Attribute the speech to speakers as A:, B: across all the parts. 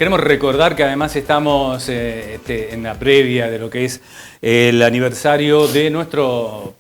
A: queremos recordar que además estamos en la previa de lo que es el aniversario de nuestro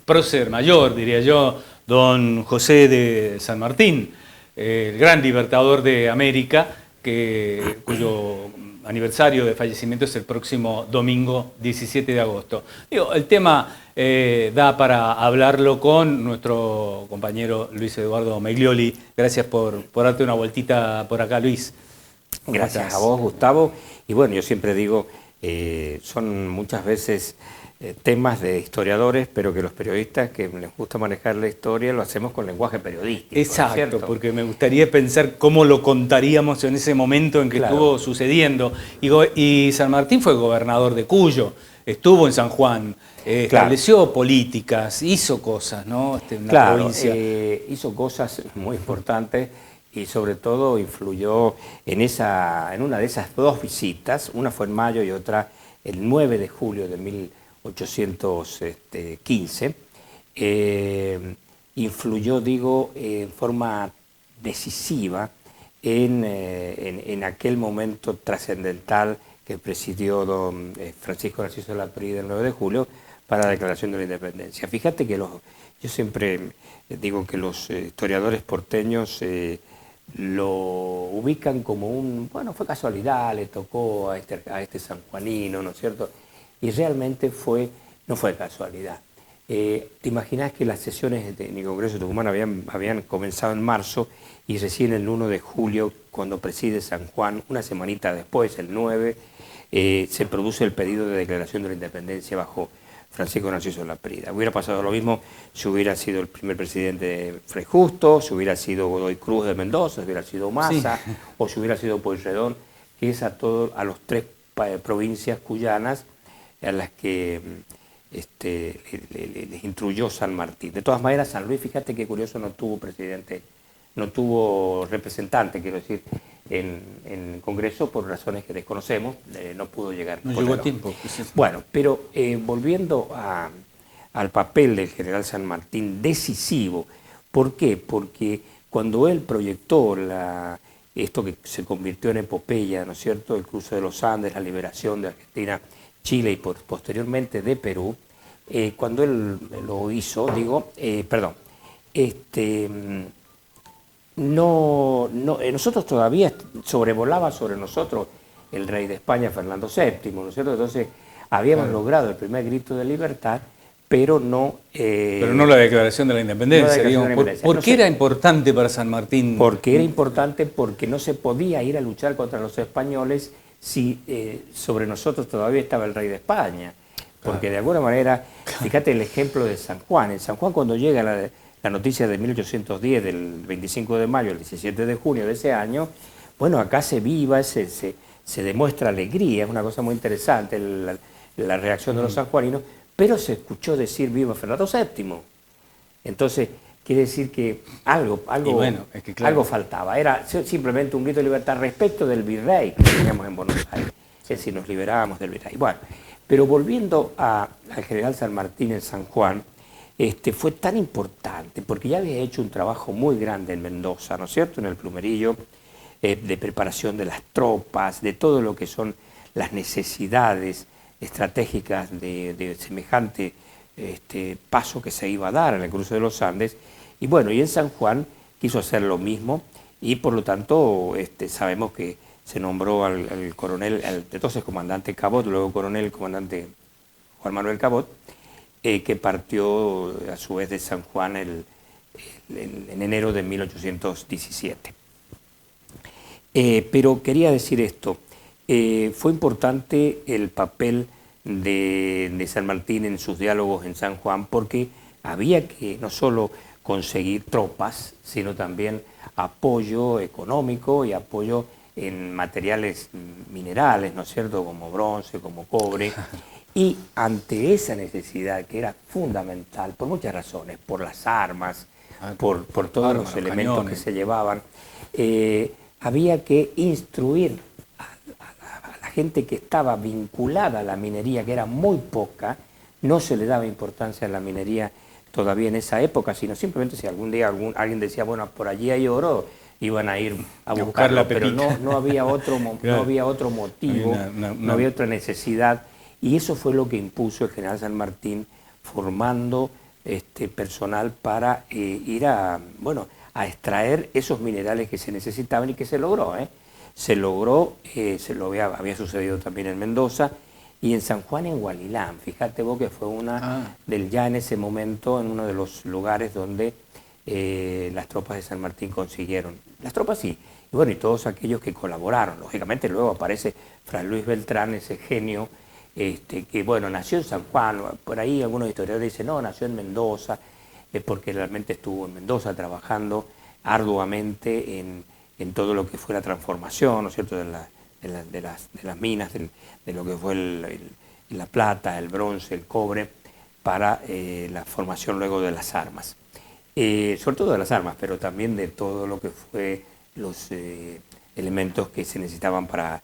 A: prócer mayor, diría yo, don José de San Martín, el gran libertador de América, cuyo aniversario de fallecimiento es el próximo domingo 17 de agosto. El tema da para hablarlo con nuestro compañero Luis Eduardo Meglioli. Gracias por darte una vueltita por acá, Luis.
B: Gracias a vos, Gustavo. Y bueno, yo siempre digo, son muchas veces temas de historiadores, pero que los periodistas que les gusta manejar la historia lo hacemos con lenguaje periodístico.
A: Exacto, ¿no? Porque me gustaría pensar cómo lo contaríamos en ese momento en que estuvo sucediendo. Y San Martín fue gobernador de Cuyo, estuvo en San Juan, estableció políticas, hizo cosas, ¿no? En la provincia.
B: Hizo cosas muy importantes y sobre todo influyó en una de esas dos visitas, una fue en mayo y otra el 9 de julio de 1815, influyó, digo, en forma decisiva en aquel momento trascendental que presidió don Francisco Narciso Laprida el 9 de julio para la declaración de la independencia. Fíjate que yo siempre digo que los historiadores porteños lo ubican como bueno, fue casualidad, le tocó a este sanjuanino, ¿no es cierto? Y realmente no fue casualidad. ¿Te imaginás que las sesiones de mi Congreso de Tucumán habían comenzado en marzo y recién el 1 de julio, cuando preside San Juan, una semanita después, el 9, se produce el pedido de declaración de la independencia bajo Francisco Narciso Laprida? Hubiera pasado lo mismo si hubiera sido el primer presidente Frei Justo, si hubiera sido Godoy Cruz de Mendoza, si hubiera sido Massa, o si hubiera sido Pueyrredón, que es a los tres provincias cuyanas a las que les instruyó San Martín. De todas maneras, San Luis, fíjate qué curioso, no tuvo presidente, no tuvo representante, quiero decir, en Congreso por razones que desconocemos, no pudo llegar.
A: No llegó a tiempo.
B: Bueno, pero volviendo al papel del general San Martín, decisivo. ¿Por qué? Porque cuando él proyectó esto que se convirtió en epopeya, ¿no es cierto?, el cruce de los Andes, la liberación de Argentina, Chile y posteriormente de Perú, cuando él lo hizo, nosotros todavía sobrevolaba sobre nosotros el rey de España, Fernando VII, ¿no es cierto? Entonces habíamos logrado el primer grito de libertad, pero no
A: la declaración de la independencia. ¿Por qué era importante para San Martín?
B: Porque era importante porque no se podía ir a luchar contra los españoles si sobre nosotros todavía estaba el rey de España. Porque de alguna manera, fíjate el ejemplo de San Juan. En San Juan, cuando llega la noticia de 1810, del 25 de mayo al 17 de junio de ese año, bueno, acá se viva, se demuestra alegría, es una cosa muy interesante la reacción de los sanjuaninos, pero se escuchó decir viva Fernando VII. Entonces, quiere decir que algo faltaba. Era simplemente un grito de libertad respecto del virrey que teníamos en Buenos Aires. Es decir, nos liberábamos del virrey. Bueno, pero volviendo al general San Martín en San Juan, fue tan importante porque ya había hecho un trabajo muy grande en Mendoza, ¿no es cierto?, en el Plumerillo, de preparación de las tropas, de todo lo que son las necesidades estratégicas de semejante paso que se iba a dar en el cruce de los Andes. Y bueno, y en San Juan quiso hacer lo mismo y por lo tanto sabemos que se nombró al coronel, entonces comandante Cabot, luego coronel, comandante Juan Manuel Cabot, que partió a su vez de San Juan en enero de 1817. Pero quería decir esto, fue importante el papel de San Martín en sus diálogos en San Juan porque había que no solo conseguir tropas, sino también apoyo económico y apoyo en materiales minerales, ¿no es cierto?, como bronce, como cobre. Y ante esa necesidad que era fundamental, por muchas razones, por las armas, por todos los elementos cañones que se llevaban, había que instruir a la gente que estaba vinculada a la minería, que era muy poca, no se le daba importancia a la minería todavía en esa época, sino simplemente si algún día alguien decía, bueno, por allí hay oro, iban a ir a
A: buscar la
B: buscarlo, pero
A: pepita.
B: no había otro,
A: Claro.
B: no había otro motivo, no había otra necesidad, y eso fue lo que impuso el general San Martín, formando personal para ir a, bueno, a extraer esos minerales que se necesitaban y que se logró. Se logró, había sucedido también en Mendoza y en San Juan en Hualilán. Fíjate vos que fue ya en ese momento, en uno de los lugares donde las tropas de San Martín consiguieron. Las tropas sí, y bueno, y todos aquellos que colaboraron. Lógicamente luego aparece Fray Luis Beltrán, ese genio, que bueno, nació en San Juan, por ahí algunos historiadores dicen, no, nació en Mendoza, porque realmente estuvo en Mendoza trabajando arduamente en todo lo que fue la transformación, ¿no es cierto?, de las minas, de lo que fue la plata, el bronce, el cobre, para la formación luego de las armas. Sobre todo de las armas, pero también de todo lo que fue los elementos que se necesitaban para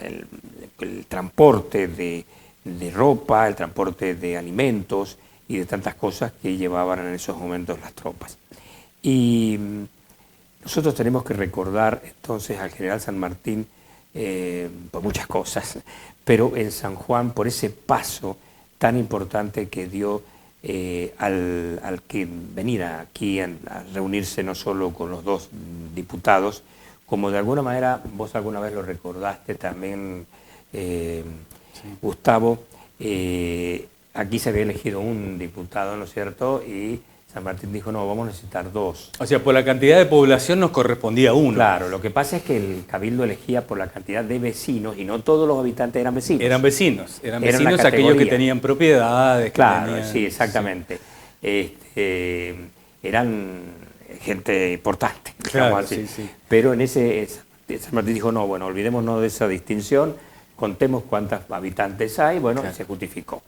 B: el transporte de ropa, el transporte de alimentos y de tantas cosas que llevaban en esos momentos las tropas. Y nosotros tenemos que recordar entonces al general San Martín por muchas cosas, pero en San Juan por ese paso tan importante que dio al que venir aquí a reunirse no solo con los dos diputados, como de alguna manera vos alguna vez lo recordaste también, sí. Gustavo, aquí se había elegido un diputado, ¿no es cierto?, y San Martín dijo, no, vamos a necesitar dos.
A: O sea, por la cantidad de población nos correspondía uno.
B: Claro, lo que pasa es que el cabildo elegía por la cantidad de vecinos y no todos los habitantes eran vecinos.
A: Eran vecinos aquellos que tenían propiedades.
B: Claro,
A: tenían,
B: sí, exactamente. Sí. Eran gente importante,
A: claro,
B: así.
A: Sí.
B: Pero en ese, San Martín dijo, no, bueno, olvidémonos de esa distinción, contemos cuántos habitantes hay, bueno, claro. Se justificó.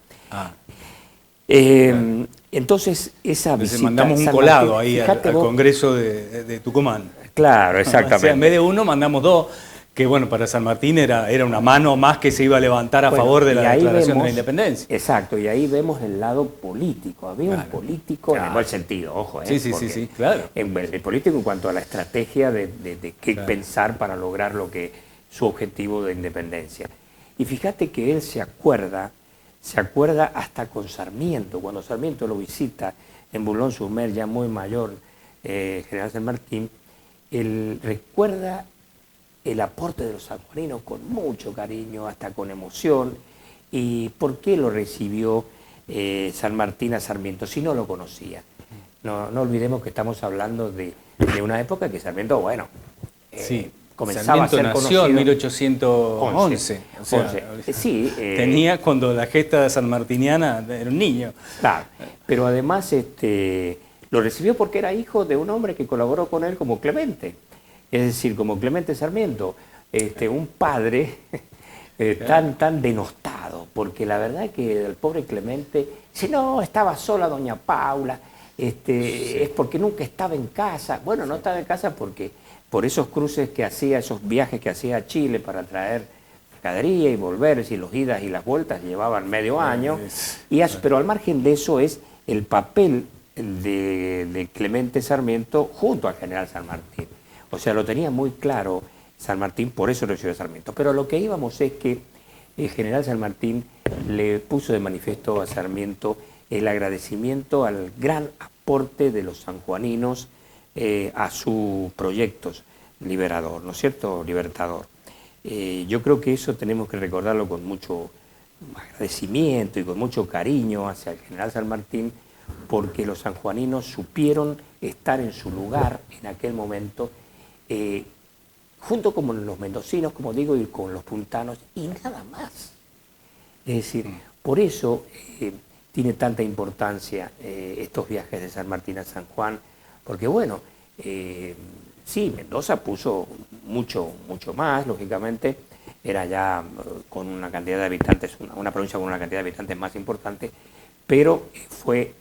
B: Entonces, esa visita...
A: mandamos un colado ahí al Congreso de Tucumán.
B: Claro, exactamente.
A: O sea, en vez de uno, mandamos dos, que bueno, para San Martín era una mano más que se iba a levantar a favor de la declaración de la independencia.
B: Exacto, y ahí vemos el lado político. Había un político, en el buen sentido, ojo.
A: Sí, claro.
B: El político en cuanto a la estrategia de qué pensar para lograr su objetivo de independencia. Y fíjate que él se acuerda hasta con Sarmiento, cuando Sarmiento lo visita en Boulogne-sur-Mer, ya muy mayor, general San Martín, él recuerda el aporte de los sanjuaninos con mucho cariño, hasta con emoción. ¿Y por qué lo recibió San Martín a Sarmiento si no lo conocía? No olvidemos que estamos hablando de una época que Sarmiento, bueno, comenzaba a ser
A: nació en 1811.
B: Sí,
A: tenía cuando la gesta sanmartiniana era un niño.
B: Claro, pero además lo recibió porque era hijo de un hombre que colaboró con él como Clemente. Es decir, como Clemente Sarmiento, un padre tan denostado, porque la verdad que el pobre Clemente, si no, estaba sola doña Paula, es porque nunca estaba en casa. Bueno, no estaba en casa porque por esos cruces que hacía, esos viajes que hacía a Chile para traer mercadería y volver, y los idas y las vueltas llevaban medio año, pero al margen de eso es el papel de Clemente Sarmiento junto al general San Martín. O sea, lo tenía muy claro San Martín, por eso recibió a Sarmiento. Pero lo que íbamos es que el general San Martín le puso de manifiesto a Sarmiento el agradecimiento al gran aporte de los sanjuaninos a sus proyectos liberador, ¿no es cierto?, libertador. Yo creo que eso tenemos que recordarlo con mucho agradecimiento y con mucho cariño hacia el general San Martín, porque los sanjuaninos supieron estar en su lugar en aquel momento, junto con los mendocinos, como digo, y con los puntanos, y nada más. Es decir, por eso tiene tanta importancia estos viajes de San Martín a San Juan, porque bueno, sí, Mendoza puso mucho más, lógicamente, era ya con una cantidad de habitantes, una provincia con una cantidad de habitantes más importante, pero fue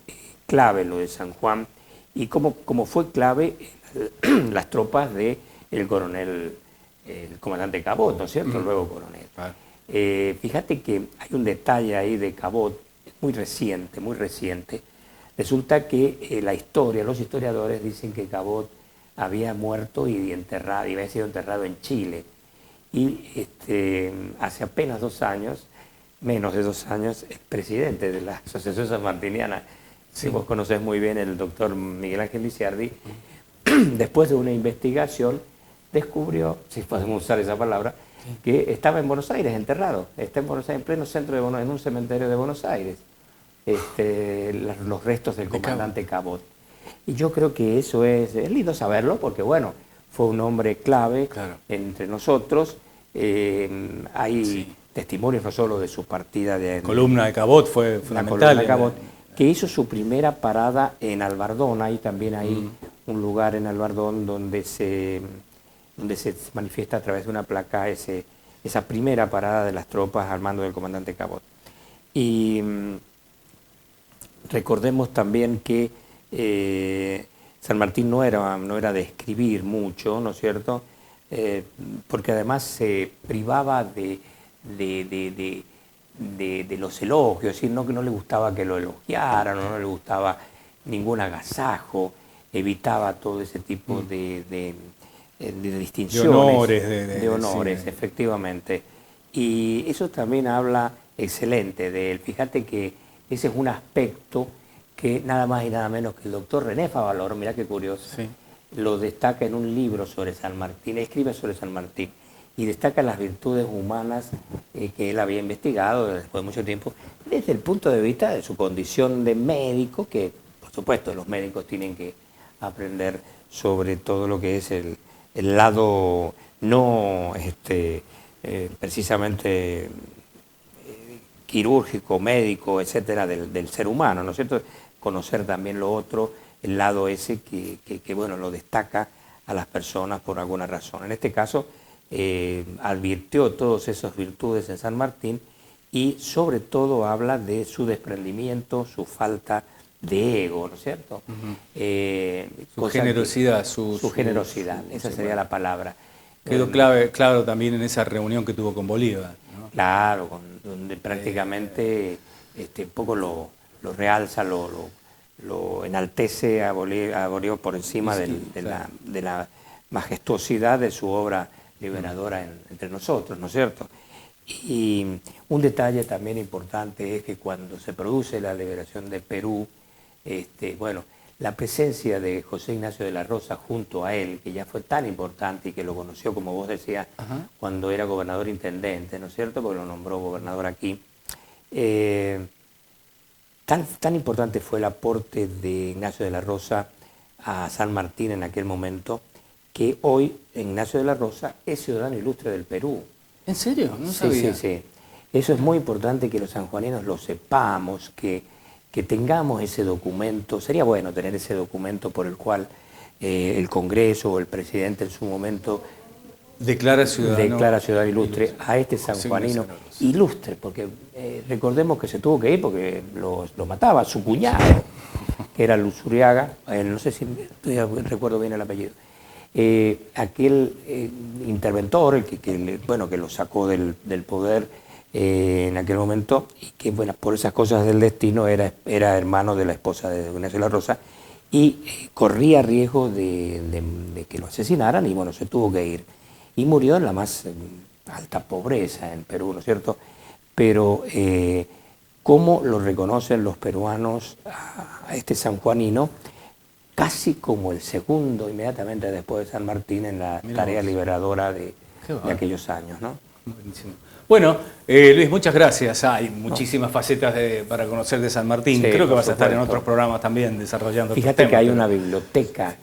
B: clave lo de San Juan, y como fue clave las tropas del coronel, el comandante Cabot, ¿no es cierto?, luego coronel. Fíjate que hay un detalle ahí de Cabot, muy reciente. Resulta que la historia, los historiadores dicen que Cabot había muerto y enterrado, y había sido enterrado en Chile. Y hace apenas 2 años, menos de 2 años, es presidente de la Asociación Sanmartiniana. Si vos conocés muy bien el doctor Miguel Ángel Lisiardi, después de una investigación descubrió, si podemos usar esa palabra, que estaba en Buenos Aires enterrado. Está en Buenos Aires, en pleno centro de Buenos Aires, en un cementerio de Buenos Aires, los restos del comandante Cabot. Y yo creo que eso es lindo saberlo, porque bueno, fue un hombre clave entre nosotros. Hay testimonios no solo de su partida de...
A: La columna de Cabot fue fundamental.
B: La columna de Cabot, que hizo su primera parada en Albardón. Ahí también hay un lugar en Albardón donde se manifiesta a través de una placa esa primera parada de las tropas al mando del comandante Cabot. Y recordemos también que San Martín no era de escribir mucho, ¿no es cierto? Porque además se privaba de los elogios, es decir, no que no le gustaba que lo elogiaran, no le gustaba ningún agasajo, evitaba todo ese tipo de distinciones, de honores, sí, efectivamente. Y eso también habla excelente de él. Fíjate que ese es un aspecto que nada más y nada menos que el doctor René Favaloro, mirá qué curioso, lo destaca en un libro sobre San Martín, escribe sobre San Martín, y destaca las virtudes humanas que él había investigado después de mucho tiempo, desde el punto de vista de su condición de médico, que por supuesto los médicos tienen que aprender sobre todo lo que es el lado no precisamente quirúrgico, médico, etcétera, del ser humano, ¿no es cierto? Conocer también lo otro, el lado ese que bueno, lo destaca a las personas por alguna razón. En este caso, advirtió todas esas virtudes en San Martín y sobre todo habla de su desprendimiento, su falta de ego, ¿no es cierto?
A: Su generosidad.
B: Su generosidad, esa sería la palabra.
A: Quedó claro también en esa reunión que tuvo con Bolívar, ¿no?
B: Claro, donde prácticamente un poco lo realza, lo enaltece a Bolívar por encima de la majestuosidad de su obra liberadora entre nosotros, ¿no es cierto? Y un detalle también importante es que cuando se produce la liberación de Perú, bueno, la presencia de José Ignacio de la Rosa junto a él, que ya fue tan importante y que lo conoció, como vos decías, cuando era gobernador intendente, ¿no es cierto? Porque lo nombró gobernador aquí. Tan importante fue el aporte de Ignacio de la Rosa a San Martín en aquel momento, que hoy Ignacio de la Rosa es ciudadano ilustre del Perú.
A: ¿En serio? No sabía.
B: Sí. Eso es muy importante que los sanjuaninos lo sepamos, que tengamos ese documento. Sería bueno tener ese documento por el cual el Congreso o el presidente en su momento
A: declara ciudadano
B: ilustre a este sanjuanino ilustre, porque recordemos que se tuvo que ir porque lo mataba su cuñado, que era Luzuriaga, no sé si recuerdo bien el apellido. Aquel interventor, que lo sacó del poder en aquel momento, y que bueno, por esas cosas del destino era hermano de la esposa de Ignacio de la Rosa, y corría riesgo de que lo asesinaran, y bueno, se tuvo que ir. Y murió en la más alta pobreza en Perú, ¿no es cierto? Pero ¿cómo lo reconocen los peruanos a este sanjuanino? Casi como el segundo, inmediatamente después de San Martín, en la tarea liberadora de aquellos años, ¿no?
A: Buenísimo. Bueno, Luis, muchas gracias. Hay muchísimas facetas para conocer de San Martín.
B: Sí,
A: creo que vas a estar en otros programas también desarrollando.
B: Fíjate que hay una biblioteca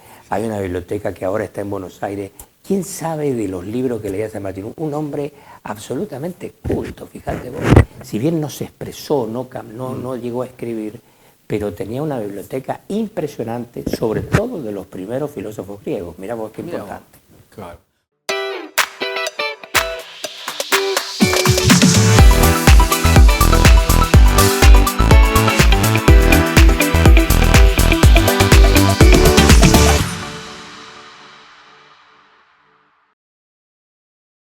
B: que ahora está en Buenos Aires. ¿Quién sabe de los libros que leía San Martín? Un hombre absolutamente culto, fíjate vos. Si bien no se expresó, no llegó a escribir, pero tenía una biblioteca impresionante, sobre todo de los primeros filósofos griegos. Mirá vos qué importante.
A: Claro.